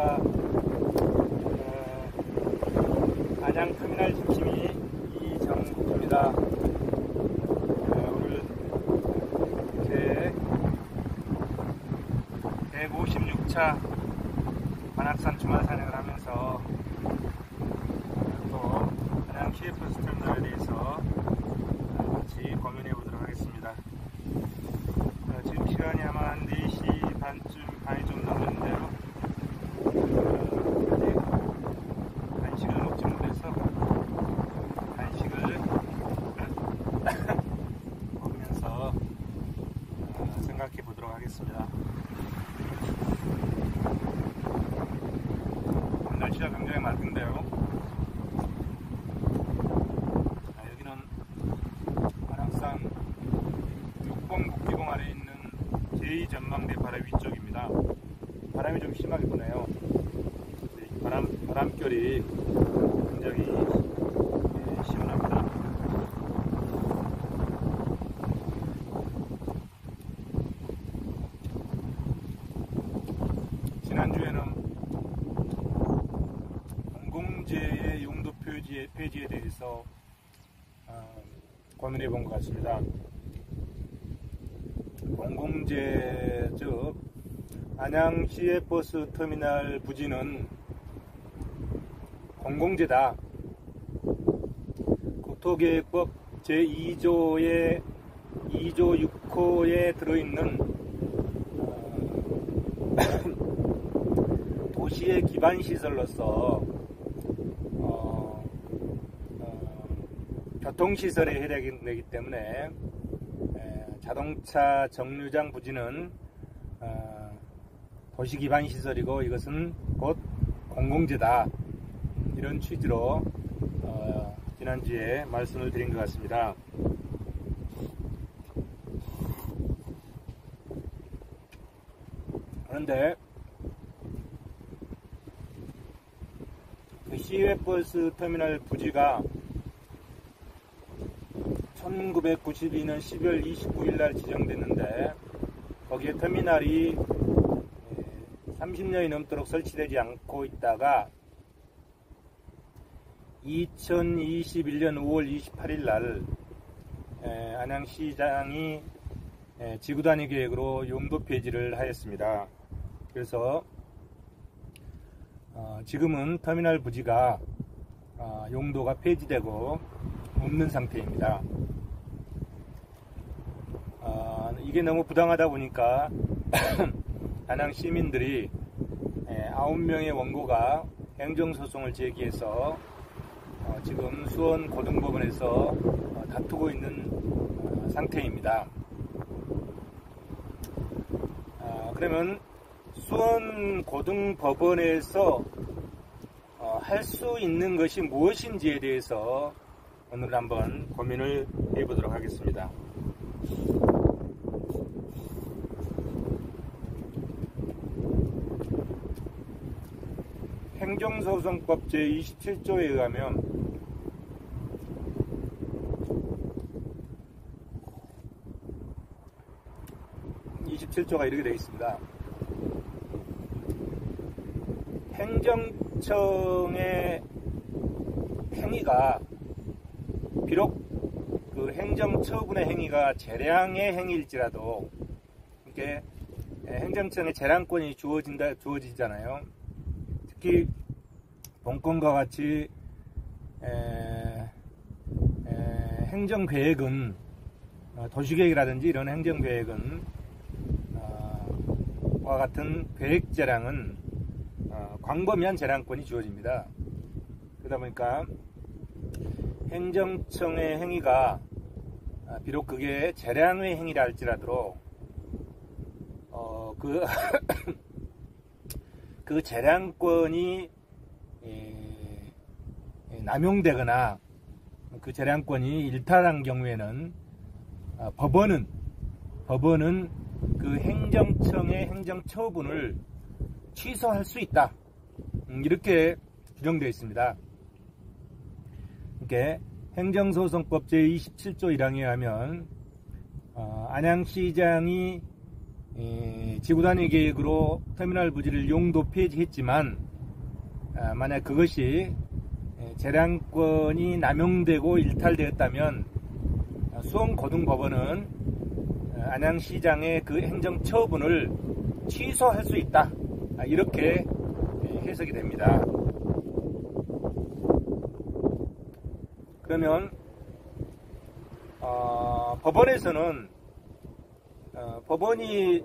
안녕하십니까. 안양터미널 지킴이 이정국입니다. 오늘 제 156차 관악산 주말 산행을 하면서 또 안양 CFS 터미널에 대해서 같이 고민해 보도록 하겠습니다. 지금 시간이 아마 한 4시 반이 좀 넘었는데요. 아직 간식을 먹지 못해서 간식을 먹으면서 생각해 보도록 하겠습니다. 날씨가 굉장히 맑은데요. 여기는 관악산 6번 국기봉 아래에 있는 제2전망대 바로 위쪽입니다. 바람이 좀 심하게 부네요. 바람결이 굉장히 시원합니다. 지난주에는 공공재의 용도 폐지에 대해서 고민해 본 것 같습니다. 공공재, 즉 안양 CFS 터미널 부지는 공공재다. 국토계획법 제2조의 2조 6호에 들어있는 도시의 기반시설로서 교통시설에 해당이 되기 때문에 자동차 정류장 부지는 도시기반시설이고 이것은 곧 공공재다. 이런 취지로 지난주에 말씀을 드린 것 같습니다. 그런데 그 CFS 터미널 부지가 1992년 12월 29일 날 지정됐는데 거기에 터미널이 30년이 넘도록 설치되지 않고 있다가 2021년 5월 28일 날 안양시장이 지구단위 계획으로 용도 폐지를 하였습니다. 그래서 지금은 터미널 부지가 용도가 폐지되고 없는 상태입니다. 이게 너무 부당하다 보니까 안양 시민들이 9명의 원고가 행정소송을 제기해서 지금 수원고등법원에서 다투고 있는 상태입니다. 그러면 수원고등법원에서 할 수 있는 것이 무엇인지에 대해서 오늘 한번 고민을 해보도록 하겠습니다. 행정소송법 제27조에 의하면 가 이렇게 되어 있습니다. 행정청의 행위가 비록 그 행정처분의 행위가 재량의 행위일지라도 이렇게 행정청의 재량권이 주어지잖아요. 특히 본건과 같이 행정계획은 도시계획이라든지 이런 행정계획은 와 같은 계획재량은 광범위한 재량권이 주어집니다. 그러다 보니까 행정청의 행위가 비록 그게 재량의 행위라 할지라도 그 재량권이 남용되거나 그 재량권이 일탈한 경우에는 법원은 그 행정청의 행정처분을 취소할 수 있다. 이렇게 규정되어 있습니다. 이렇게 행정소송법 제27조 1항에 하면 안양시장이 지구단위 계획으로 터미널 부지를 용도 폐지했지만 만약 그것이 재량권이 남용되고 일탈되었다면 수원고등법원은 안양시장의 그 행정처분을 취소할 수 있다, 이렇게 해석이 됩니다. 그러면 법원에서는 법원이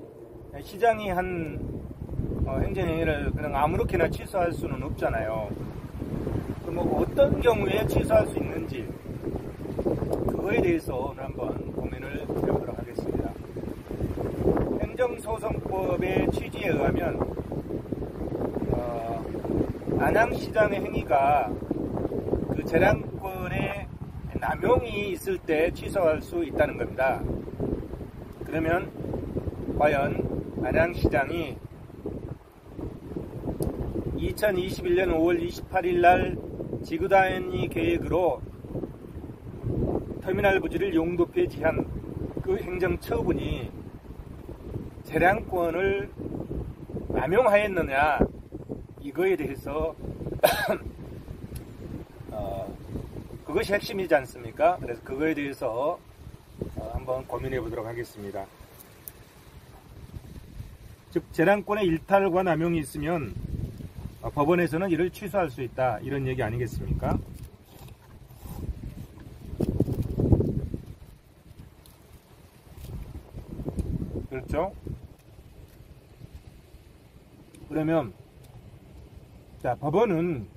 시장이 한 행정행위를 그냥 아무렇게나 취소할 수는 없잖아요. 그럼 어떤 경우에 취소할 수 있는지 그거에 대해서 오늘 한번 고민을 해보도록 하겠습니다. 행정소송법의 취지에 의하면 안양시장의 행위가 그 재량권의 남용이 있을 때 취소할 수 있다는 겁니다. 그러면 과연 안양시장이 2021년 5월 28일 날 지구단위 계획으로 터미널 부지를 용도 폐지한 그 행정처분이 재량권을 남용하였느냐, 이거에 대해서 그것이 핵심이지 않습니까? 그래서 그거에 대해서 한번 고민해 보도록 하겠습니다. 즉 재량권의 일탈과 남용이 있으면 법원에서는 이를 취소할 수 있다, 이런 얘기 아니겠습니까? 그렇죠? 그러면 자, 법원은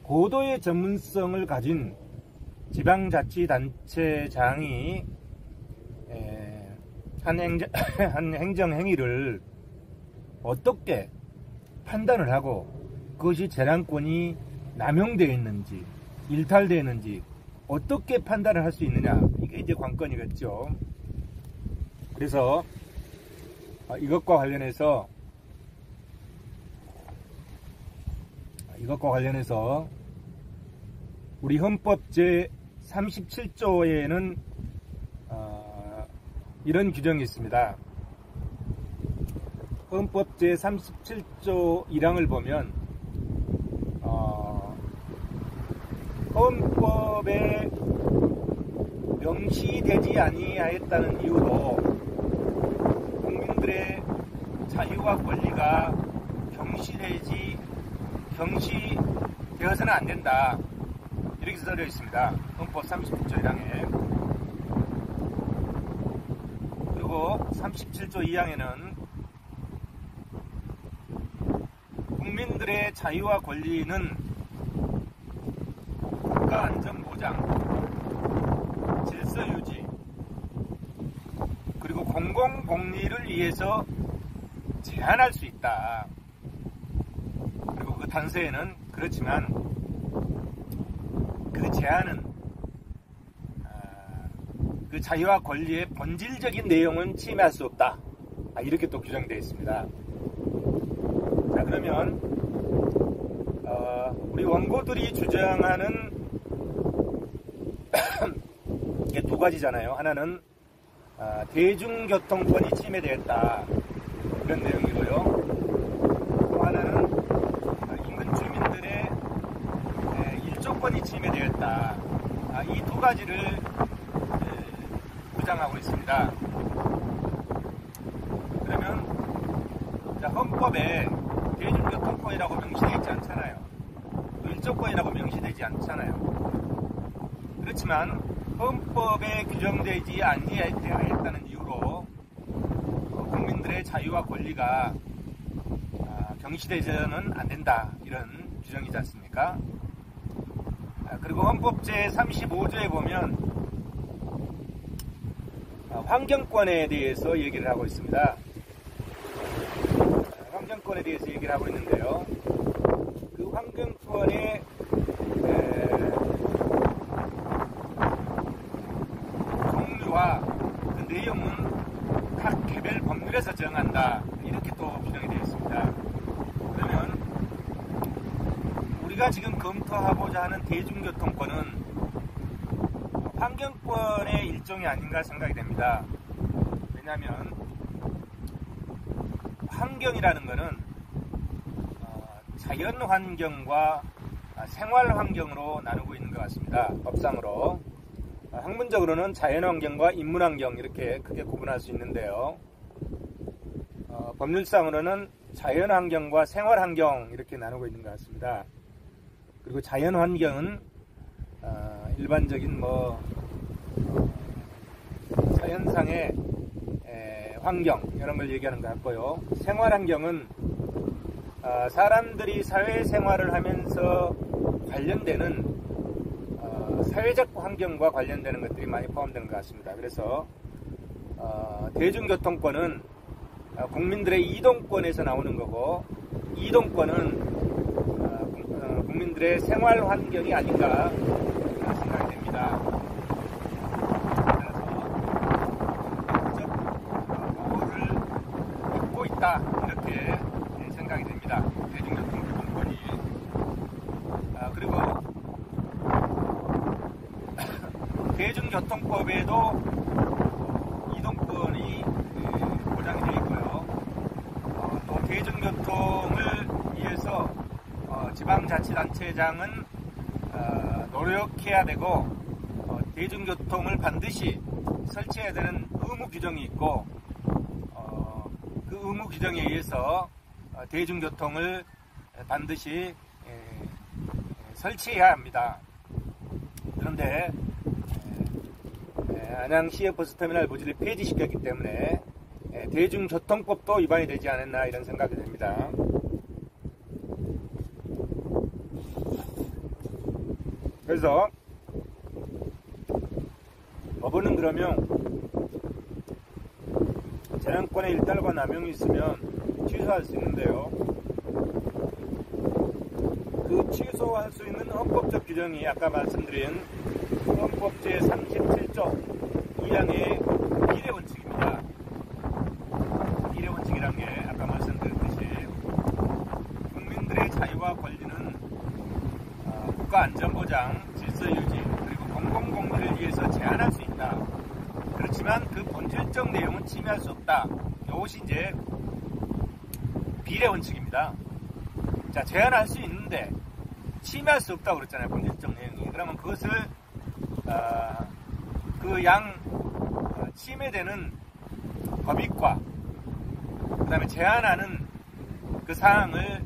고도의 전문성을 가진 지방자치단체장이 한 행정행위를 어떻게 판단을 하고 그것이 재량권이 남용되어 있는지 일탈되어 있는지 어떻게 판단을 할 수 있느냐, 이게 이제 관건이겠죠. 그래서 이것과 관련해서 우리 헌법 제37조에는 이런 규정이 있습니다. 헌법 제37조 1항을 보면 헌법에 명시되지 아니하였다는 이유로 국민들의 자유와 권리가 경시되어서는 안 된다, 이렇게 써져 있습니다. 헌법 37조 1항에. 그리고 37조 2항에는 국민들의 자유와 권리는 국가 안전 보장, 질서 유지, 그리고 공공 복리를 위해서 제한할 수 있다. 그리고 그 단서에는 그렇지만 그 제한은 그 자유와 권리의 본질적인 내용은 침해할 수 없다, 이렇게 또 규정되어 있습니다. 자, 그러면 우리 원고들이 주장하는 이게 두 가지잖아요. 하나는 대중교통권이 침해되었다, 이런 내용이고요. 또 하나는 인근 주민들의 일조권이 침해되었다, 이 두 가지를 주장하고 있습니다. 그러면 헌법에 대중교통권이라고 명시되어 있지 않잖아요. 또 일조권이라고 명시되지 않잖아요. 그렇지만 헌법에 규정되지 아니하였다는 이유로 국민들의 자유와 권리가 경시되서는 안 된다, 이런 규정이지 않습니까? 그리고 헌법 제35조에 보면 환경권에 대해서 얘기를 하고 있습니다. 환경권에 대해서 얘기를 하고 있는데요. 그 환경권의 종류와 그 내용은 각 개별 법률에서 정한다, 이렇게 또 규정이 되어 있습니다. 그러면 우리가 지금 검토하고자 하는 대중교통권은 환경권의 일종이 아닌가 생각이 됩니다. 왜냐하면 환경이라는 것은 자연 환경과 생활 환경으로 나누고 있는 것 같습니다. 법상으로. 학문적으로는 자연 환경과 인문 환경 이렇게 크게 구분할 수 있는데요. 법률상으로는 자연 환경과 생활 환경 이렇게 나누고 있는 것 같습니다. 그리고 자연 환경은 일반적인 자연상의 환경 이런 걸 얘기하는 것 같고요. 생활 환경은 사람들이 사회생활을 하면서 관련되는 사회적 환경과 관련되는 것들이 많이 포함되는 것 같습니다. 그래서 대중교통권은 국민들의 이동권에서 나오는 거고, 이동권은 국민들의 생활 환경이 아닌가 생각이 됩니다. 그래서 그거를 입고 있다 이렇게 생각이 됩니다. 대중교통 이동권이. 그리고 대중교통법에도 이동권이 보장이 되어 있고요. 또 대중교통을 위해서 지방자치단체장은 노력해야 되고 대중교통을 반드시 설치해야 되는 의무 규정이 있고 그 의무 규정에 의해서 대중교통을 반드시 설치해야 합니다. 그런데 안양시의 버스터미널 부지를 폐지시켰기 때문에 대중교통법도 위반이 되지 않았나 이런 생각이 듭니다. 그래서 법원은 그러면 재량권의 일탈과 남용이 있으면 취소할 수 있는데요. 그 취소할 수 있는 헌법적 규정이 아까 말씀드린 헌법 제37조 2항의 비례원칙입니다. 비례원칙이란 게 아까 말씀드렸듯이 국민들의 자유와 권리는 국가안전보장, 질서유지, 그리고 공공공리를 위해서 제한할 수 있다. 그렇지만 그 본질적 내용은 침해할 수 없다. 이것이 이제 비례원칙입니다. 자, 제한할 수 있는데 침해할 수 없다고 그랬잖아요. 본질적 내용이. 그러면 그것을 침해되는 법익과 그 다음에 제한하는 그 사항을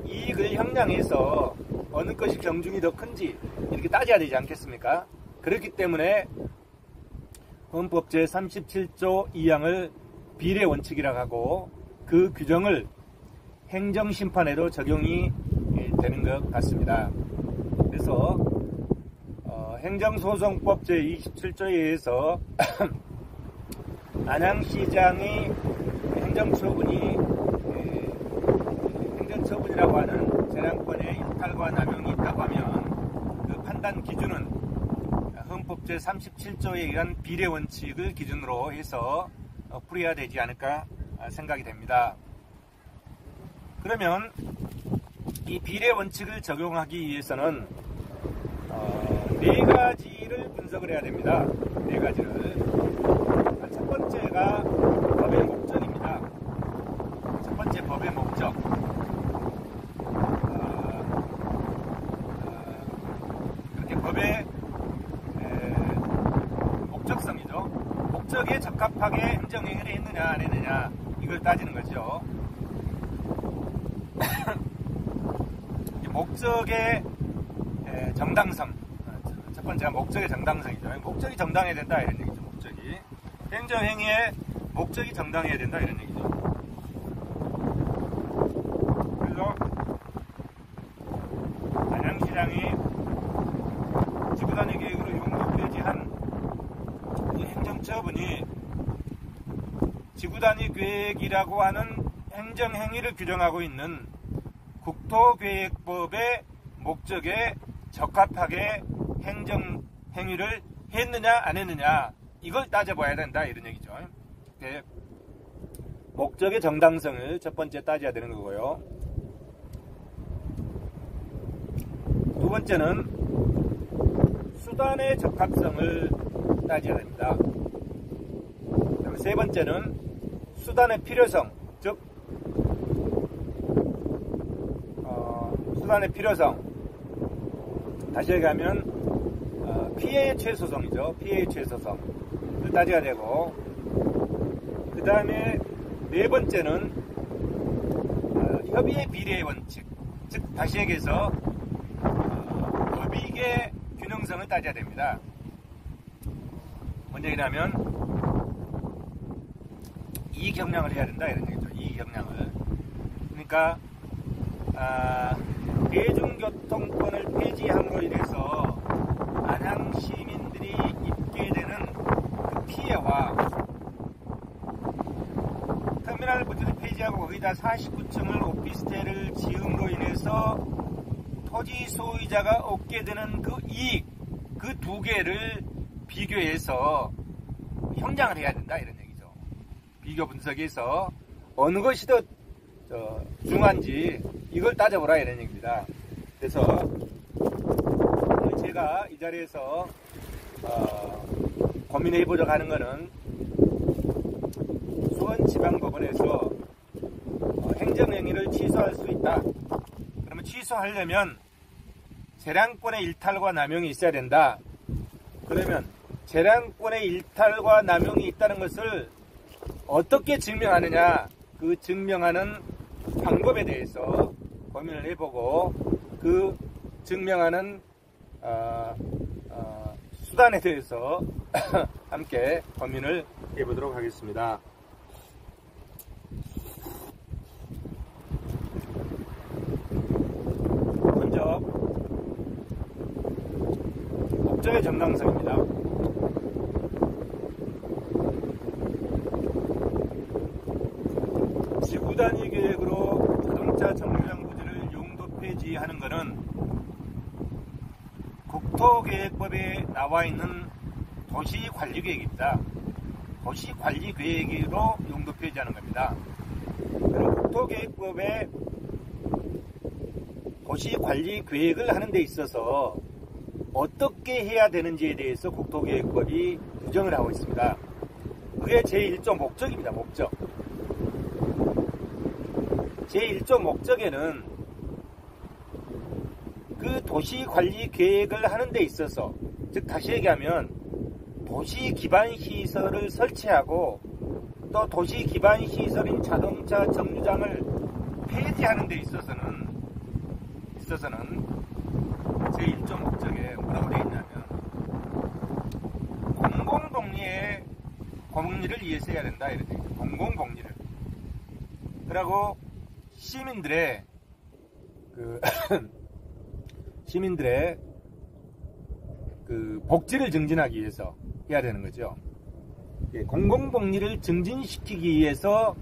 이익을 형량해서 어느 것이 경중이 더 큰지 이렇게 따져야 되지 않겠습니까? 그렇기 때문에 헌법 제37조 2항을 비례원칙이라고 하고 그 규정을 행정심판에도 적용이 되는 것 같습니다. 그래서 행정소송법 제27조에 의해서 안양시장의 행정처분이라고 하는 재량권의 일탈과 남용이 있다고 하면 그 판단 기준은 헌법 제37조에 의한 비례원칙을 기준으로 해서 풀어야 되지 않을까 생각이 됩니다. 그러면 이 비례원칙을 적용하기 위해서는 네 가지를 분석을 해야 됩니다. 네 가지를. 첫 번째가 법의 목적입니다. 첫 번째 법의 목적. 그렇게 법의 목적성이죠. 목적에 적합하게 행정행위를 했느냐 안 했느냐 이걸 따지는 거죠. 목적의 정당성. 첫 번째가 목적의 정당성이죠. 목적이 정당해야 된다 이런 얘기죠. 목적이. 행정행위의 목적이 정당해야 된다 이런 얘기죠. 그래서 안양시장이 지구단위 계획으로 용도 폐지한 이 행정처분이 지구단위 계획이라고 하는 행정행위를 규정하고 있는 국토계획법의 목적에 적합하게 행정행위를 했느냐 안 했느냐 이걸 따져봐야 된다 이런 얘기죠. 목적의 정당성을 첫 번째 따져야 되는 거고요. 두 번째는 수단의 적합성을 따져야 됩니다. 세 번째는 수단의 필요성, 즉 수단의 필요성. 다시 얘기하면 피해의 최소성이죠. 피해의 최소성을 따져야 되고, 그 다음에 네 번째는 협의의 비례의 원칙, 즉 다시 얘기해서 법익의 균형성을 따져야 됩니다. 뭔 얘기냐면 이익 협량을 해야 된다 이런 얘기죠. 이익 협량을. 그러니까 대중교통권을 폐지함으로 인해서 안양 시민들이 입게 되는 그 피해와 터미널 부지를 폐지하고 거기다 49층을 오피스텔을 지음으로 인해서 토지 소유자가 얻게 되는 그 이익, 그 두 개를 비교해서 형량을 해야 된다 이런 얘기죠. 비교 분석해서 어느 것이 더 중요한지 이걸 따져보라 이런 얘기입니다. 그래서 오늘 제가 이 자리에서 고민해보려고 하는 것은 수원지방법원에서 행정행위를 취소할 수 있다. 그러면 취소하려면 재량권의 일탈과 남용이 있어야 된다. 그러면 재량권의 일탈과 남용이 있다는 것을 어떻게 증명하느냐, 그 증명하는 방법에 대해서 고민을 해보고 그 증명하는 수단에 대해서 함께 고민을 해보도록 하겠습니다. 먼저 목적의 정당성입니다. 지구 단위 계획으로 자동차 정류장 부지를 용도 폐지하는 것은 국토계획법에 나와 있는 도시관리계획입니다. 도시관리계획으로 용도 폐지하는 겁니다. 그럼 국토계획법에 도시관리계획을 하는 데 있어서 어떻게 해야 되는지에 대해서 국토계획법이 규정을 하고 있습니다. 그게 제1조 목적입니다. 목적. 제1조 목적에는 그 도시관리계획을 하는 데 있어서, 즉 다시 얘기하면 도시기반시설을 설치하고 또 도시기반시설인 자동차 정류장을 폐지하는 데 있어서는 제1조 목적에 뭐라고 되어 있냐면 공공복리의 공리를 위해서 해야 된다 이렇게 되어 있죠. 공공복리를. 그리고 시민들의 복지를 증진하기 위해서 해야 되는 거죠. 공공복리를 증진시키기 위해서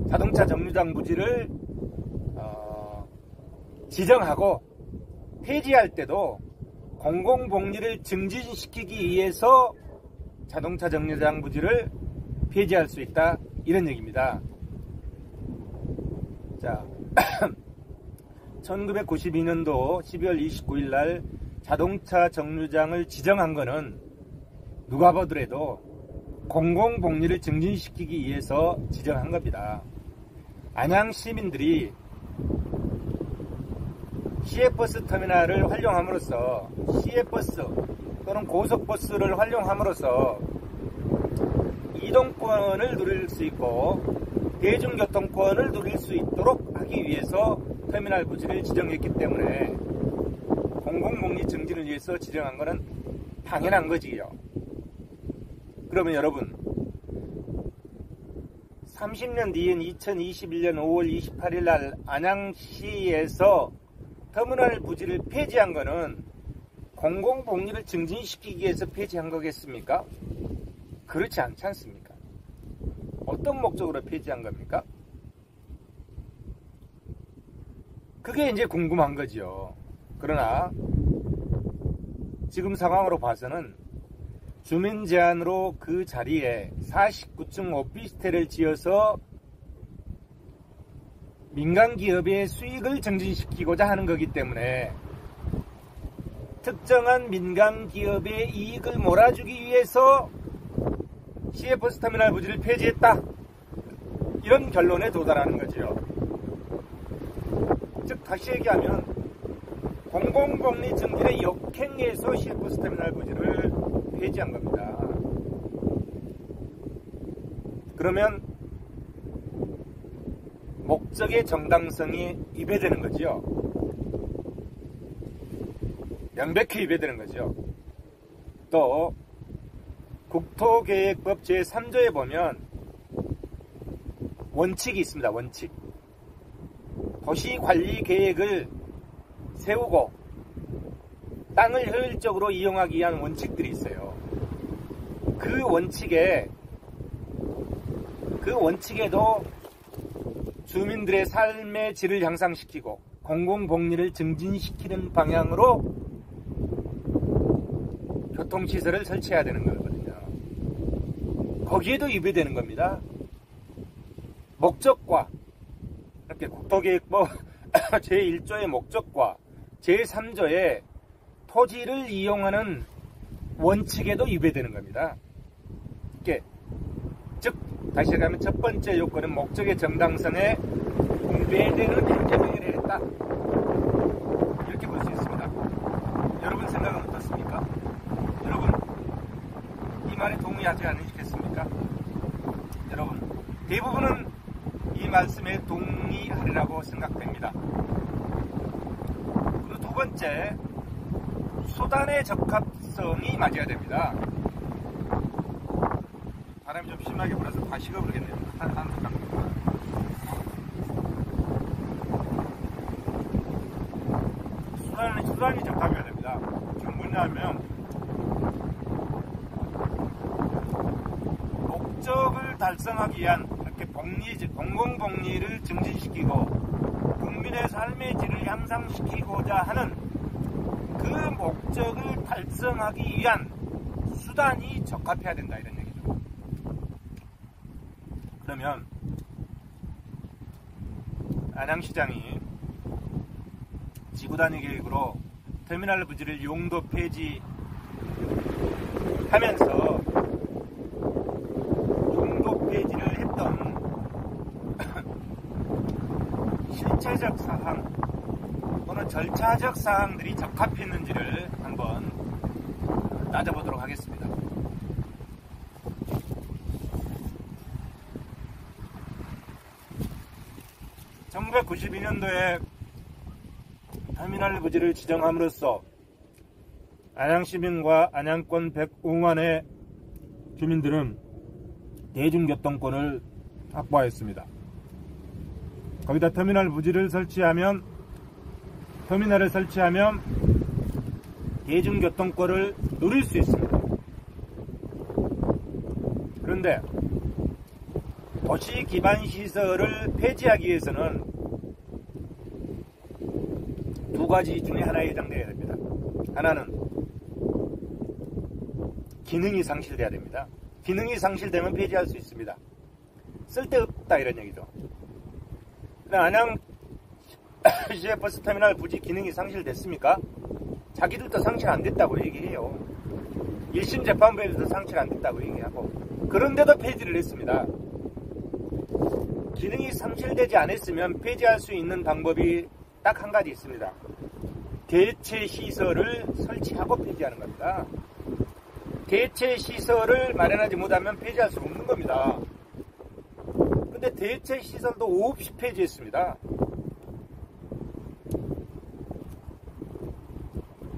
자동차 정류장 부지를 지정하고 폐지할 때도 공공복리를 증진시키기 위해서 자동차 정류장 부지를 폐지할 수 있다 이런 얘기입니다. 자, 1992년도 12월 29일 날 자동차 정류장을 지정한 거는 누가 보더라도 공공복리를 증진시키기 위해서 지정한 겁니다. 안양 시민들이 시외버스 터미널을 활용함으로써 시외버스 또는 고속버스를 활용함으로써 이동권을 누릴 수 있고 대중교통권을 누릴 수 있도록 하기 위해서 터미널 부지를 지정했기 때문에 공공복리 증진을 위해서 지정한 것은 당연한 거지요. 그러면 여러분 30년 뒤인 2021년 5월 28일 날 안양시에서 터미널 부지를 폐지한 것은 공공복리를 증진시키기 위해서 폐지한 거겠습니까? 그렇지 않지 않습니까? 어떤 목적으로 폐지한 겁니까? 그게 이제 궁금한 거죠. 그러나 지금 상황으로 봐서는 주민 제한으로 그 자리에 49층 오피스텔을 지어서 민간기업의 수익을 증진시키고자 하는 거기 때문에 특정한 민간기업의 이익을 몰아주기 위해서 CF버스터미널 부지를 폐지했다, 이런 결론에 도달하는 거지요. 즉 다시 얘기하면 공공복리 증진의 역행에서 CF버스터미널 부지를 폐지한 겁니다. 그러면 목적의 정당성이 위배되는 거지요. 명백히 위배되는 거죠. 또 국토계획법 제3조에 보면 원칙이 있습니다. 원칙. 도시관리계획을 세우고 땅을 효율적으로 이용하기 위한 원칙들이 있어요. 그 원칙에도 주민들의 삶의 질을 향상시키고 공공복리를 증진시키는 방향으로 교통시설을 설치해야 되는 거거든요. 거기에도 위배되는 겁니다. 목적과 이렇게 국토계획법 제1조의 목적과 제3조의 토지를 이용하는 원칙에도 위배되는 겁니다. 이렇게 즉 다시 얘기하면 첫 번째 요건은 목적의 정당성에 위배되는 행정행위를 했다, 이렇게 볼 수 있습니다. 여러분 생각은 어떻습니까? 여러분 이 말에 동의하지 않으시겠습니까? 여러분 대부분은 이 말씀에 동의하리라고 생각됩니다. 그리고 두 번째, 수단의 적합성이 맞아야 됩니다. 바람이 좀 심하게 불어서 다 식어버리겠네요. 수단이 적합해야 됩니다. 지금 뭐냐면 목적을 달성하기 위한 이렇게 공공복리를 증진시키고 국민의 삶의 질을 향상시키고자 하는 그 목적을 달성하기 위한 수단이 적합해야 된다, 이런 얘기죠. 그러면 안양시장이 지구단위 계획으로 터미널 부지를 용도 폐지하면서 용도 폐지를 했던 실체적 사항 또는 절차적 사항들이 적합했는지를 한번 따져보도록 하겠습니다. (1992년도에) 터미널 부지를 지정함으로써 안양시민과 안양권 105만의 주민들은 대중교통권을 확보하였습니다. 거기다 터미널을 설치하면 대중교통권을 누릴 수 있습니다. 그런데 도시 기반 시설을 폐지하기 위해서는 두 가지 중에 하나에 해당되어야 됩니다. 하나는 기능이 상실돼야 됩니다. 기능이 상실되면 폐지할 수 있습니다. 쓸데없다, 이런 얘기죠. 안양 CF버스터미널 부지 기능이 상실됐습니까? 자기들도 상실 안 됐다고 얘기해요. 1심 재판부에서도 상실 안 됐다고 얘기하고, 그런데도 폐지를 했습니다. 기능이 상실되지 않았으면 폐지할 수 있는 방법이 딱 한 가지 있습니다. 대체 시설을 설치하고 폐지하는 겁니다. 대체 시설을 마련하지 못하면 폐지할 수 없는 겁니다. 근데 대체 시설도 없이 폐지했습니다.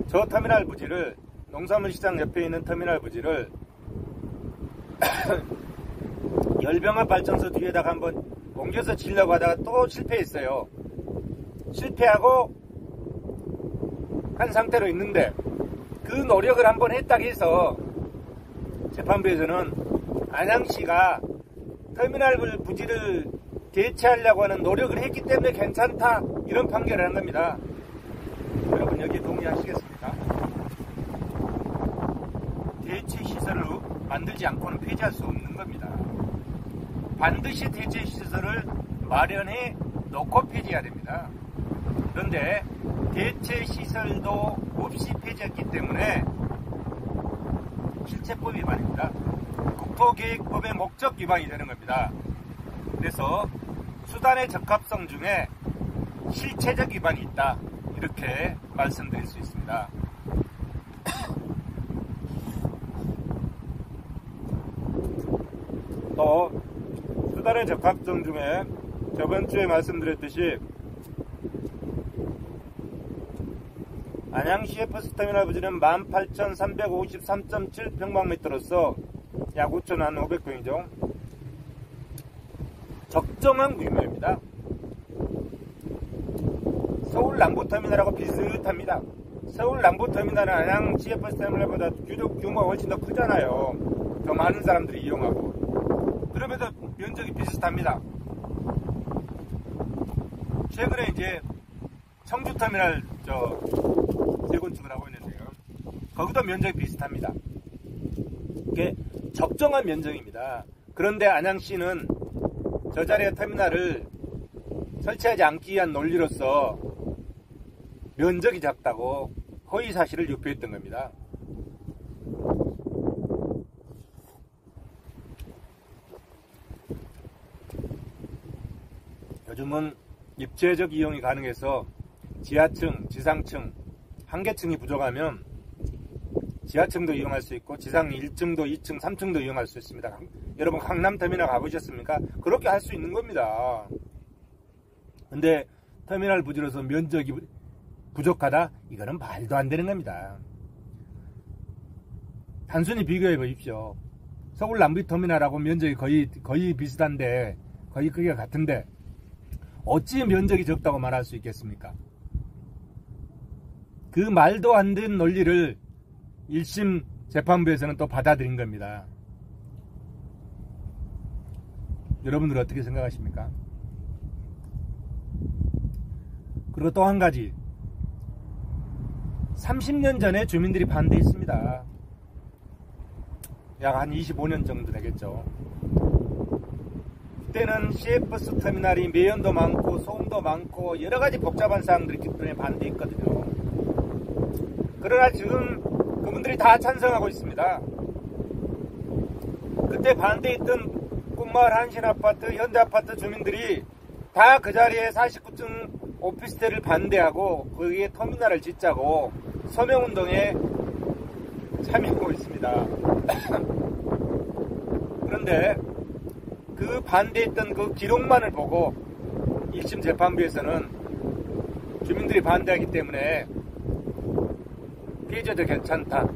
저 터미널 부지를, 농산물시장 옆에 있는 터미널 부지를 열병합 발전소 뒤에다가 한번 옮겨서 지려고 하다가 또 실패했어요. 실패하고 한 상태로 있는데, 그 노력을 한번 했다고 해서 재판부에서는 안양시가 터미널 부지를 대체하려고 하는 노력을 했기 때문에 괜찮다, 이런 판결을 한 겁니다. 여러분 여기에 동의하시겠습니까? 대체 시설을 만들지 않고는 폐지할 수 없는 겁니다. 반드시 대체 시설을 마련해 놓고 폐지해야 됩니다. 그런데 대체 시설도 없이 폐지했기 때문에 실체법 위반입니다. 국토계획법의 목적 위반이 되는 겁니다. 그래서 수단의 적합성 중에 실체적 위반이 있다, 이렇게 말씀드릴 수 있습니다. 또 수단의 적합성 중에 저번주에 말씀드렸듯이 안양 CFS터미널 부지는 18,353.7평방미터로서 약 5,500평이죠. 적정한 규모입니다. 서울 남부터미널하고 비슷합니다. 서울 남부터미널은 안양 CFS터미널보다 규모가 훨씬 더 크잖아요. 더 많은 사람들이 이용하고. 그럼에도 면적이 비슷합니다. 최근에 이제 청주터미널 재건축을 하고 있는데요. 거기도 면적이 비슷합니다. 이게 적정한 면적입니다. 그런데 안양시는 저 자리에 터미널을 설치하지 않기 위한 논리로서 면적이 작다고 허위사실을 유포했던 겁니다. 요즘은 입체적 이용이 가능해서 지하층, 지상층, 한계층이 부족하면 지하층도 이용할 수 있고 지상 1층도 2층, 3층도 이용할 수 있습니다. 여러분 강남터미널 가보셨습니까? 그렇게 할 수 있는 겁니다. 근데 터미널 부지로서 면적이 부족하다? 이거는 말도 안 되는 겁니다. 단순히 비교해 보십시오. 서울 남부터미널하고 면적이 거의 비슷한데, 거의 크기가 같은데 어찌 면적이 적다고 말할 수 있겠습니까? 그 말도 안 되는 논리를 1심 재판부에서는 또 받아들인 겁니다. 여러분들 어떻게 생각하십니까? 그리고 또 한 가지, 30년 전에 주민들이 반대했습니다. 약 한 25년 정도 되겠죠. 그때는 CFS 터미널이 매연도 많고 소음도 많고 여러가지 복잡한 사항들이 때문에 반대했거든요. 그러나 지금 그분들이 다 찬성하고 있습니다. 그때 반대했던 꿈마을 한신아파트, 현대아파트 주민들이 다 그 자리에 49층 오피스텔을 반대하고 거기에 터미널을 짓자고 서명운동에 참여하고 있습니다. 그런데 그 반대했던 그 기록만을 보고 1심 재판부에서는 주민들이 반대하기 때문에 피해자도 괜찮다,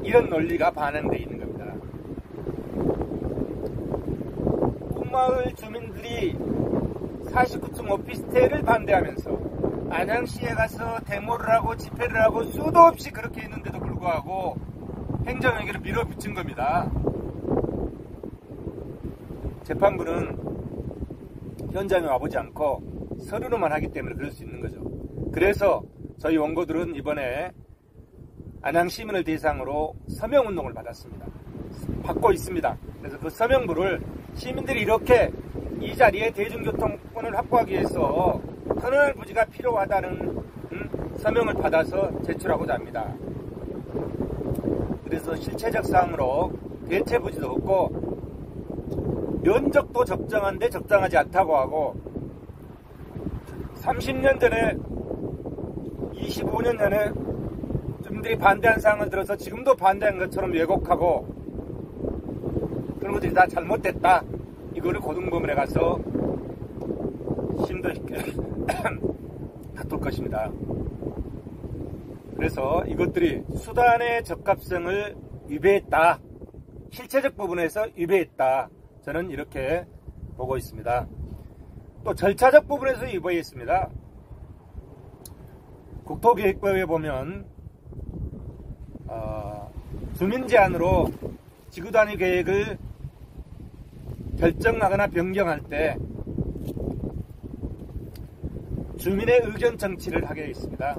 이런 논리가 반영되어 있는 겁니다. 꿈마을 주민들이 49층 오피스텔을 반대하면서 안양시에 가서 데모를 하고 집회를 하고 수도 없이 그렇게 했는데도 불구하고 행정행위를 밀어붙인 겁니다. 재판부는 현장에 와보지 않고 서류로만 하기 때문에 그럴 수 있는 거죠. 그래서 저희 원고들은 이번에 안양시민을 대상으로 서명운동을 받고 있습니다. 그래서 그 서명부를 시민들이 이렇게 이 자리에 대중교통권을 확보하기 위해서 터널 부지가 필요하다는 서명을 받아서 제출하고자 합니다. 그래서 실체적 사항으로 대체 부지도 없고 면적도 적정한데 적정하지 않다고 하고 30년 전에 25년 전에 주민들이 반대한 사항을 들어서 지금도 반대한 것처럼 왜곡하고 그런 것들이 다 잘못됐다, 이거를 고등법원에 가서 심도 있게 다툴 것입니다. 그래서 이것들이 수단의 적합성을 위배했다, 실체적 부분에서 위배했다, 저는 이렇게 보고 있습니다. 또 절차적 부분에서 위배했습니다. 국토계획법에 보면 주민 제안으로 지구단위 계획을 결정하거나 변경할 때 주민의 의견 청취를 하게 있습니다.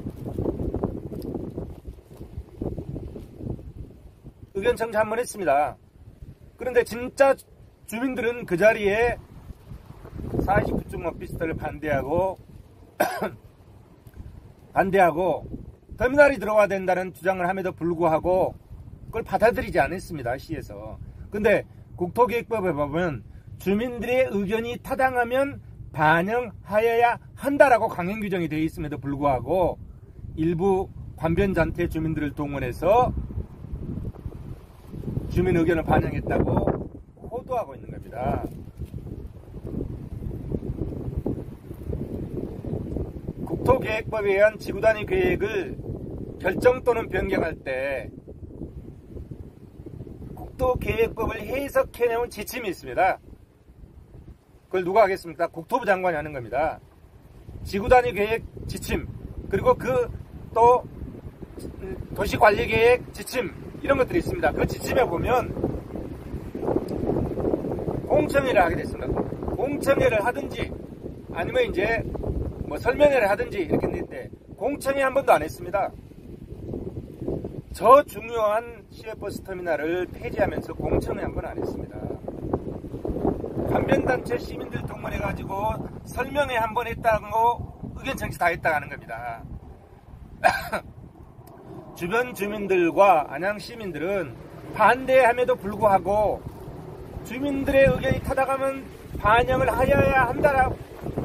의견 청취 한번 했습니다. 그런데 진짜 주민들은 그 자리에 49층 오피스텔을 반대하고 터미널이 들어와야 된다는 주장을 함에도 불구하고 그걸 받아들이지 않았습니다. 시에서. 근데 국토계획법에 보면 주민들의 의견이 타당하면 반영하여야 한다라고 강행 규정이 되어 있음에도 불구하고 일부 관변단체 주민들을 동원해서 주민 의견을 반영했다고 호도하고 있는 겁니다. 국토계획법에 의한 지구단위 계획을 결정 또는 변경할 때 국토계획법을 해석해내온 지침이 있습니다. 그걸 누가 하겠습니까? 국토부 장관이 하는 겁니다. 지구단위 계획 지침, 그리고 그 또 도시관리계획 지침, 이런 것들이 있습니다. 그 지침에 보면 공청회를 하게 됐습니다. 공청회를 하든지 아니면 이제 뭐 설명회를 하든지 이렇게 했는데 공청회 한 번도 안 했습니다. 저 중요한 시외버스터미널을 폐지하면서 공청회 한 번 안 했습니다. 관변단체 시민들 동원해가지고 설명회 한 번 했다고 의견 청취 다 했다고 하는 겁니다. 주변 주민들과 안양 시민들은 반대함에도 불구하고 주민들의 의견이 타당하면 반영을 하여야 한다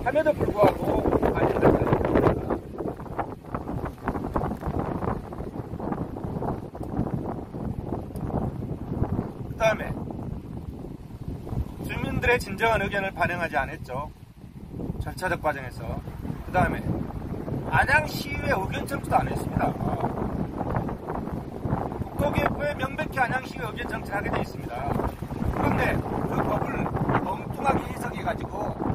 함에도 불구하고 반영을 합니다. 그 다음에 주민들의 진정한 의견을 반영하지 않았죠. 절차적 과정에서. 그 다음에 안양시의회 의견 청취도 안 했습니다. 국토계획법에 명백히 안양시의회 의견 청취를 하게 되어 있습니다. 그런데 그 법을 엉뚱하게 해석해가지고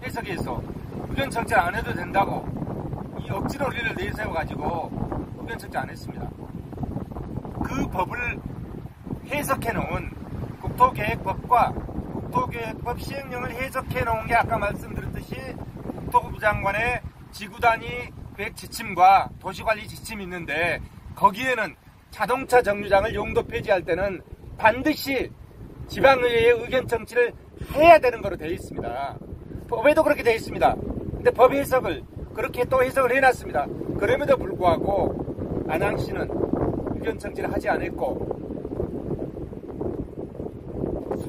해석해서 의견 청취를 안 해도 된다고 이 억지 논리를 내세워가지고 의견 청취 안 했습니다. 그 법을 해석해 놓은 국토계획법과 국토계획법 시행령을 해석해 놓은 게 아까 말씀드렸듯이 국토부 장관의 지구단위 계획 지침과 도시관리 지침이 있는데 거기에는 자동차 정류장을 용도 폐지할 때는 반드시 지방의회의 의견 청취를 해야 되는 거로 되어 있습니다. 법에도 그렇게 되어 있습니다. 근데 법 해석을 그렇게 또 해석을 해놨습니다. 그럼에도 불구하고 안양시는 의견 청취를 하지 않았고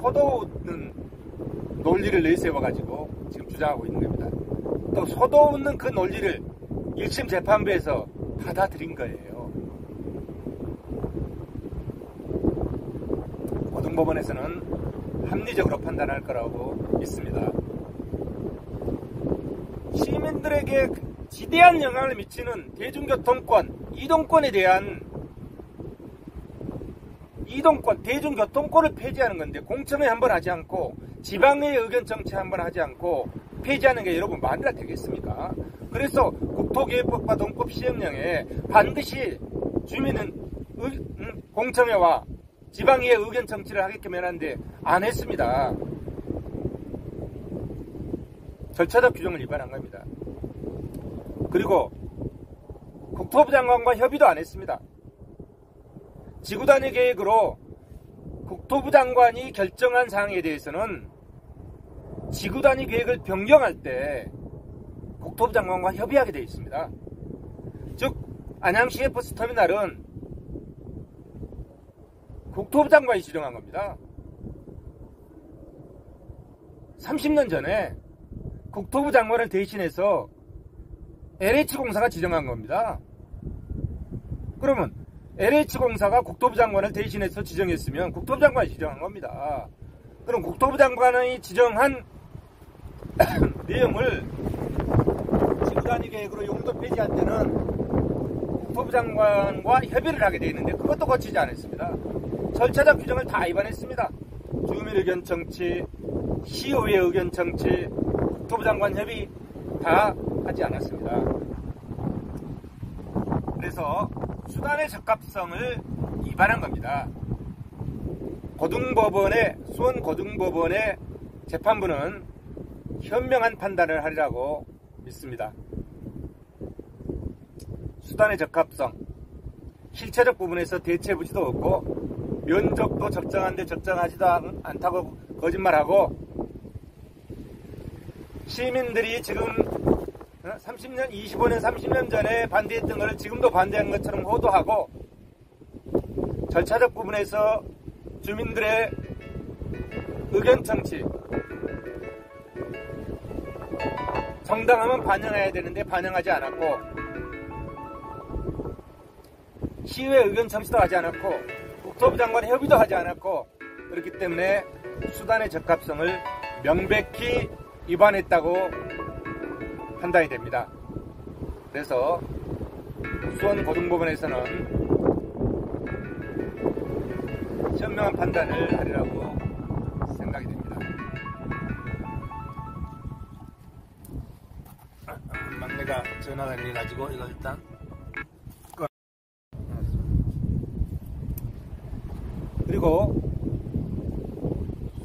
서도웃는 논리를 내세워가지고 지금 주장하고 있는 겁니다. 또 서도웃는 그 논리를 1심 재판부에서 받아들인 거예요. 고등법원에서는 합리적으로 판단할 거라고 믿습니다. 시민들에게 지대한 영향을 미치는 대중교통권, 이동권에 대한 대중교통권을 폐지하는 건데 공청회 한번 하지 않고 지방의 의견 청취 한번 하지 않고 폐지하는 게 여러분 말이나 되겠습니까? 그래서 국토계획법과 동법 시행령에 반드시 주민은 공청회와 지방의 의견 청취를 하게끔 해놨는데 안 했습니다. 절차적 규정을 위반한 겁니다. 그리고 국토부 장관과 협의도 안 했습니다. 지구단위 계획으로 국토부 장관이 결정한 사항에 대해서는 지구단위 계획을 변경할 때 국토부 장관과 협의하게 되어 있습니다. 즉 안양시의 버스터미널은 국토부 장관이 지정한 겁니다. 30년 전에 국토부 장관을 대신해서 LH공사가 지정한 겁니다. 그러면 LH공사가 국토부 장관을 대신해서 지정했으면 국토부 장관이 지정한 겁니다. 그럼 국토부 장관이 지정한 내용을 지구단위 계획으로 용도 폐지할 때는 국토부 장관과 협의를 하게 되어 있는데 그것도 거치지 않았습니다. 절차적 규정을 다 위반했습니다. 주민 의견 청취, 시의회 의견 청취, 국토부 장관 협의 다 하지 않았습니다. 그래서 수단의 적합성을 위반한 겁니다. 수원 고등법원의 재판부는 현명한 판단을 하리라고 믿습니다. 수단의 적합성, 실체적 부분에서 대체 부지도 없고 면적도 적정한데 적정하지도 않다고 거짓말하고 시민들이 지금 30년, 25년, 30년 전에 반대했던 것을 지금도 반대한 것처럼 호도하고 절차적 부분에서 주민들의 의견 청취, 정당하면 반영해야 되는데 반영하지 않았고, 시의회 의견 청취도 하지 않았고, 국토부 장관 협의도 하지 않았고, 그렇기 때문에 수단의 적합성을 명백히 위반했다고 판단이 됩니다. 그래서 수원고등법원에서는 현명한 판단을 하리라고 생각이 됩니다. 막내가 전화가 해가지고 이거 일단 그리고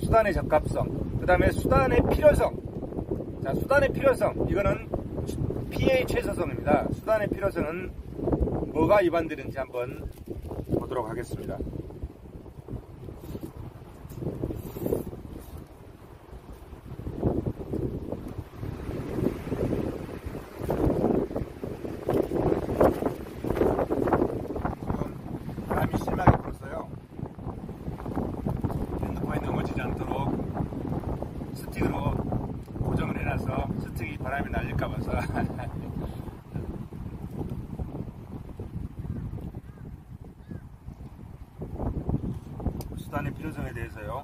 수단의 적합성, 그 다음에 수단의 필요성. 자, 수단의 필요성, 이거는 피해의 최소성입니다. 수단의 필요성은 뭐가 위반되는지 한번 보도록 하겠습니다. 바람이 심하게 불었어요. 핸드폰이 넘어지지 않도록 스틱으로 고정을 해놔서 스틱이 바람이 날릴까 봐서 수단의 필요성에 대해서요.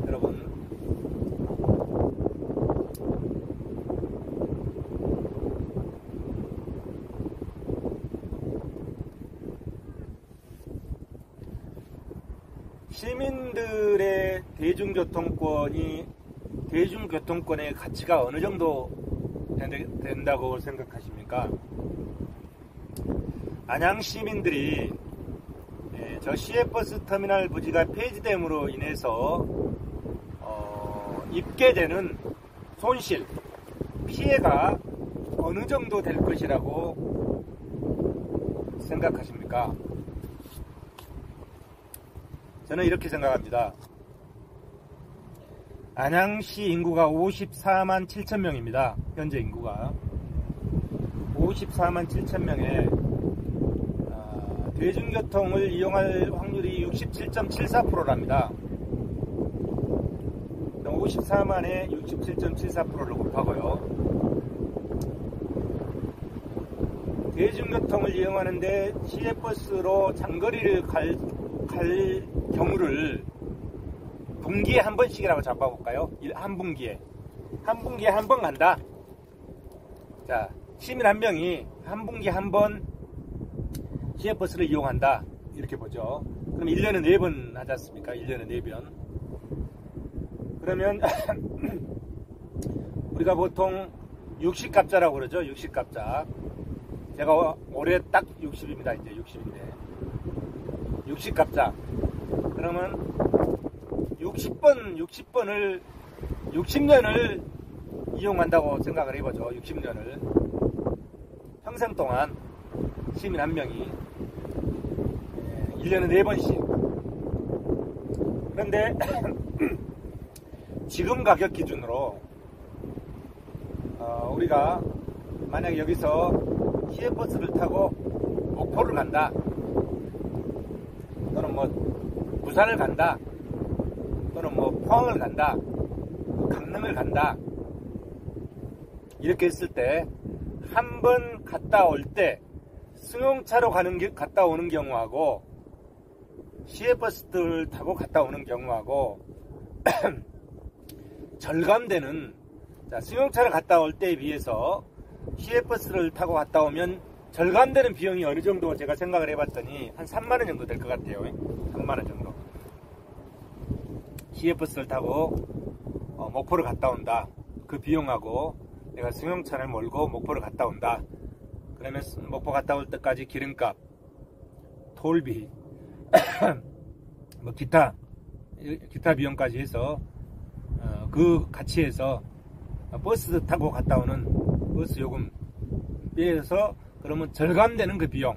여러분, 시민들의 대중교통권의 가치가 어느 정도 된다고 생각하십니까? 안양 시민들이 저 시외버스 터미널 부지가 폐지됨으로 인해서 입게 되는 손실, 피해가 어느 정도 될 것이라고 생각하십니까? 저는 이렇게 생각합니다. 안양시 인구가 54만 7천 명입니다. 현재 인구가 54만 7천 명에 대중교통을 이용할 확률이 67.74%랍니다. 54만에 67.74%를 곱하고요. 대중교통을 이용하는데 시외버스로 장거리를 갈 경우를 분기에 한 번씩이라고 잡아볼까요? 한 분기에 한 번 간다. 자, 시민 한 명이 한 분기에 한 번 시외버스를 이용한다, 이렇게 보죠. 그럼 1년에 4번 하지 않습니까? 1년에 4번. 그러면 우리가 보통 60갑자라고 그러죠. 60갑자. 제가 올해 딱 60입니다. 이제 60인데 60갑자. 그러면 60번을 60년을 이용한다고 생각을 해보죠. 60년을 평생 동안 시민 한 명이 1년에 4번씩. 그런데 지금 가격 기준으로 우리가 만약 여기서 시외버스를 타고 목포를 간다, 또는 뭐 부산을 간다, 또는 뭐 포항을 간다, 강릉을 간다, 이렇게 했을 때 한 번 갔다 올 때 승용차로 갔다 오는 경우하고 시외버스를 타고 갔다 오는 경우하고 절감되는, 자, 승용차를 갔다 올 때에 비해서 시외버스를 타고 갔다 오면 절감되는 비용이 어느 정도 제가 생각을 해봤더니 한 3만원 정도 될 것 같아요. 3만원 정도. 시외버스를 타고 목포를 갔다 온다. 그 비용하고 내가 승용차를 몰고 목포를 갔다 온다. 그러면 목포 갔다 올 때까지 기름값, 톨비, 뭐 기타 비용까지 해서 그 가치에서 버스 타고 갔다 오는 버스 요금 빼서 그러면 절감되는 그 비용,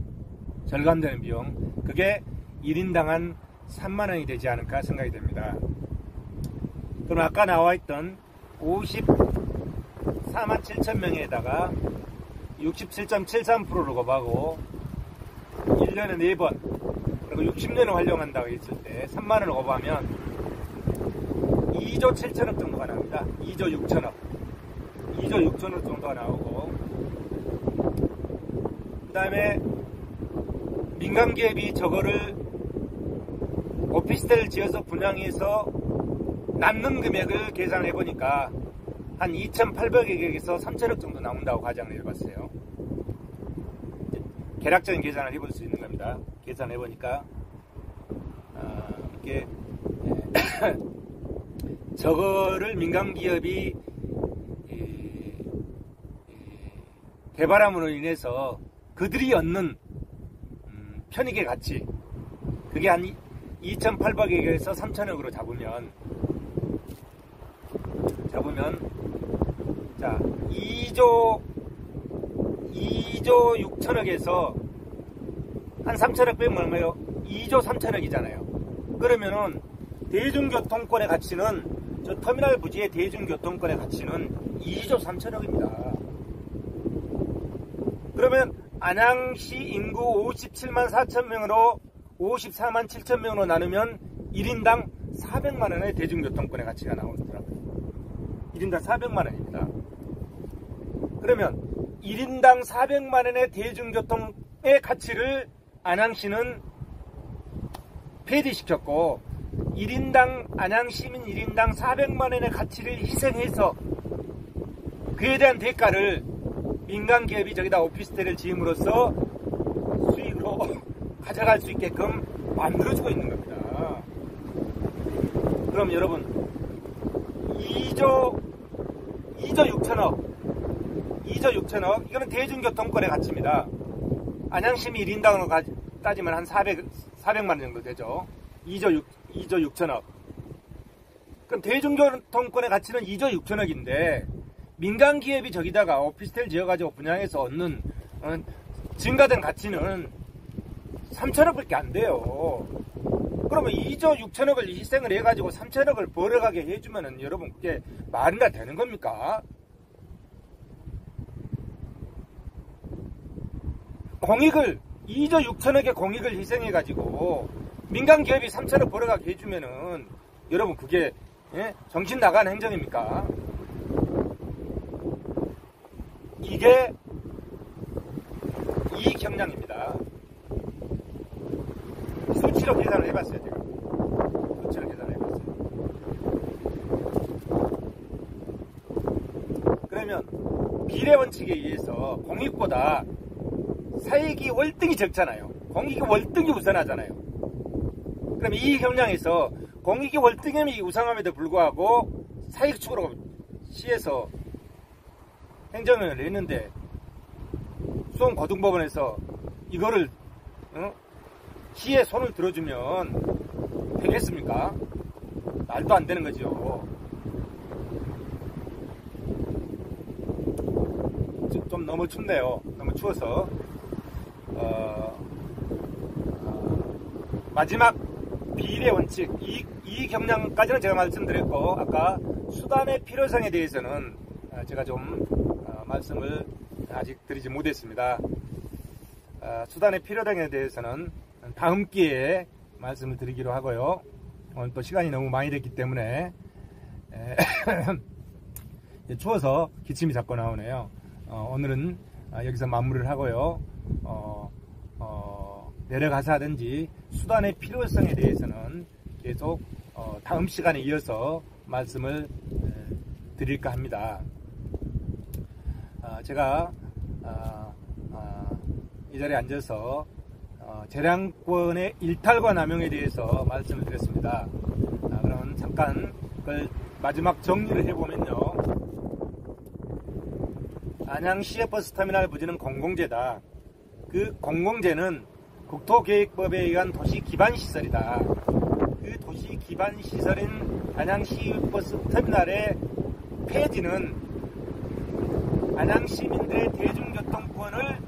그게 1인당 한 3만원이 되지 않을까 생각이 됩니다. 그럼 아까 나와있던 54만 7천 명에다가 67.73%로 거부하고 1년에 4번 그리고 60년을 활용한다고 했을 때 3만원을 거부하면 2조 7천억 정도가 나옵니다. 2조 6천억 2조 6천억 정도가 나오고, 그 다음에 민간기업이 저거를 오피스텔을 지어서 분양해서 남는 금액을 계산해 보니까 한 2,800억에서 3천억 정도 나온다고 가정을 해봤어요. 계략적인 계산을 해볼 수 있는 겁니다. 계산해 보니까 이렇게 저거를 민간기업이 개발함으로 인해서 그들이 얻는 편익의 가치, 그게 한 2,800억에서 3천억으로 잡으면 자 2조 6천억에서 한 3천억 빼면 얼마예요? 2조 3천억이잖아요. 그러면은 대중교통권의 가치는, 저 터미널 부지의 대중교통권의 가치는 2조 3천억입니다. 그러면 안양시 인구 57만 4천 명으로 54만 7천 명으로 나누면 1인당 400만원의 대중교통권의 가치가 나오더라고요. 1인당 400만원입니다. 그러면 1인당 400만원의 대중교통의 가치를 안양시는 폐지시켰고, 1인당 안양시민 1인당 400만원의 가치를 희생해서 그에 대한 대가를 민간기업이 저기다 오피스텔을 지음으로써 수익으로 가져갈 수 있게끔 만들어주고 있는 겁니다. 그럼 여러분 2조 6천억 이거는 대중교통권의 가치입니다. 안양시민 1인당으로 따지면 한 400만원 정도 되죠. 2조 6천억. 그럼 대중교통권의 가치는 2조 6천억인데 민간기업이 저기다가 오피스텔 지어가지고 분양해서 얻는 증가된 가치는 3천억밖에 안 돼요. 그러면 2조 6천억을 희생을 해가지고 3천억을 벌어가게 해주면은 여러분 그게 말이나 되는 겁니까? 공익을 2조 6천억의 공익을 희생해가지고 민간기업이 3천억 벌어가게 해주면은 여러분 그게 정신 나간 행정입니까? 이게 이익 형량입니다. 수치로 계산을 해봤어요. 제가 수치로 계산을 해봤어요. 그러면 비례 원칙에 의해서 공익보다 사익이 월등히 적잖아요. 공익이 월등히 우선하잖아요. 그럼 이익 형량에서 공익이 월등히 우상함에도 불구하고 사익축으로 시에서 행정을 했는데 수원고등법원에서 이거를 시에 손을 들어주면 되겠습니까? 말도 안 되는 거죠. 좀 너무 춥네요. 너무 추워서 마지막 비례 원칙 이익 형량까지는 제가 말씀드렸고, 아까 수단의 필요성에 대해서는 제가 좀 말씀을 아직 드리지 못했습니다. 수단의 필요성에 대해서는 다음 기회에 말씀을 드리기로 하고요. 오늘 또 시간이 너무 많이 됐기 때문에 추워서 기침이 자꾸 나오네요. 오늘은 여기서 마무리를 하고요. 내려가서 하든지 수단의 필요성에 대해서는 계속 다음 시간에 이어서 말씀을 드릴까 합니다. 제가 이 자리에 앉아서 재량권의 일탈과 남용에 대해서 말씀을 드렸습니다. 그러면 잠깐 그걸 마지막 정리를 해보면요. 안양시의 버스터미널 부지는 공공재다. 그 공공재는 국토계획법에 의한 도시기반시설이다. 그 도시기반시설인 안양시 버스터미널의 폐지는 안양시민들의 대중교통권을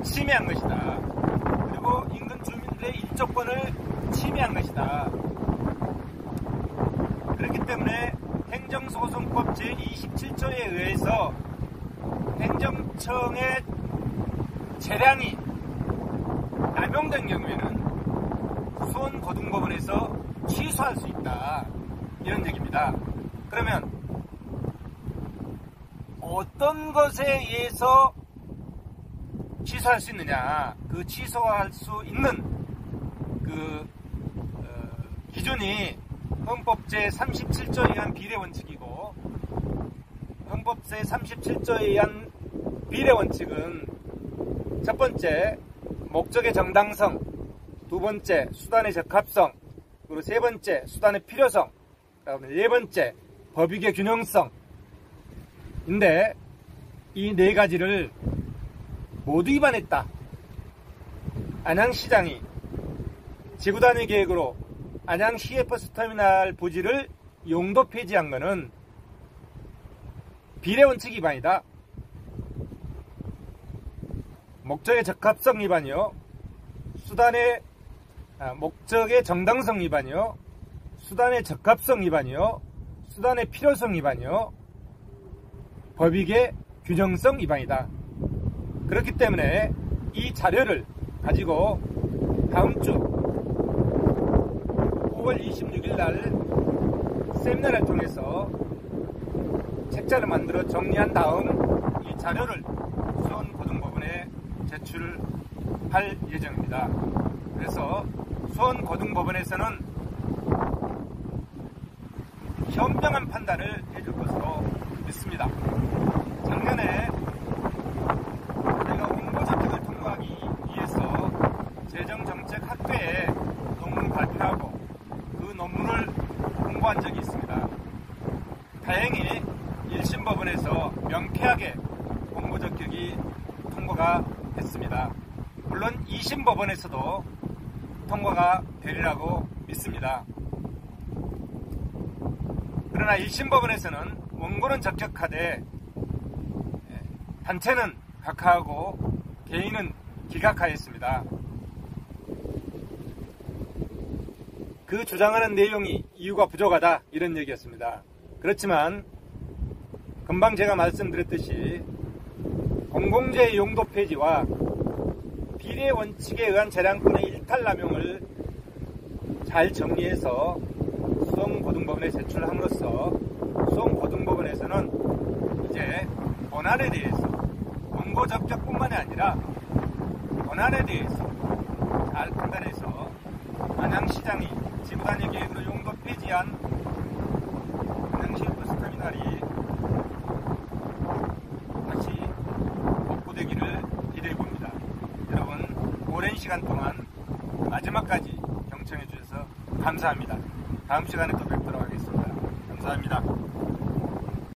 침해한 것이다. 그리고 인근 주민들의 일조권을 침해한 것이다. 그렇기 때문에 행정소송법 제27조에 의해서 행정청의 재량이 남용된 경우에는 수원고등법원에서 취소할 수 있다, 이런 얘기입니다. 그러면 어떤 것에 의해서 취소할 수 있느냐, 그 취소할 수 있는 그 기준이 헌법 제37조에 의한 비례원칙이고, 헌법 제37조에 의한 비례원칙은 첫 번째, 목적의 정당성, 두 번째, 수단의 적합성, 그리고 세 번째, 수단의 필요성, 그다음에 네 번째, 법익의 균형성인데, 이 네 가지를 모두 위반했다. 안양시장이 지구단위 계획으로 안양 시외버스터미널 부지를 용도 폐지한 것은 비례원칙 위반이다. 목적의 적합성 위반이요, 목적의 정당성 위반이요, 수단의 적합성 위반이요, 수단의 필요성 위반이요, 법익의 균형성 위반이다. 그렇기 때문에 이 자료를 가지고 다음 주 5월 26일 날 세미나를 통해서 책자를 만들어 정리한 다음 이 자료를 수원고등법원에 제출할 예정입니다. 그래서 수원고등법원에서는 현명한 판단을 해줄 것으로 믿습니다. 작년에 제가 홍보정책을 통과하기 위해서 재정정책학회에 논문을 발표하고 그 논문을 홍보한 적이 있습니다. 다행히 1심법원에서 명쾌하게 홍보적격이 통과가 됐습니다. 물론 2심법원에서도 통과가 되리라고 믿습니다. 그러나 1심법원에서는 원고는 적격하되 단체는 각하하고 개인은 기각하였습니다. 그 주장하는 내용이 이유가 부족하다, 이런 얘기였습니다. 그렇지만 금방 제가 말씀드렸듯이 공공재 용도 폐지와 비례 원칙에 의한 재량권의 일탈남용을 잘 정리해서 수원고등법원에 제출함으로써 수원고등법원에서는 이제 권한에 대해서 원고 적격뿐만이 아니라 권한에 대해서 잘 판단해서 안양시장이 지구단위 계획으로 용도 폐지한 안양시외버스터미널이 다시 복구되기를 기대해봅니다. 여러분, 오랜 시간 동안 마지막까지 경청해 주셔서 감사합니다. 다음 시간에 또 뵙도록 하겠습니다. 감사합니다.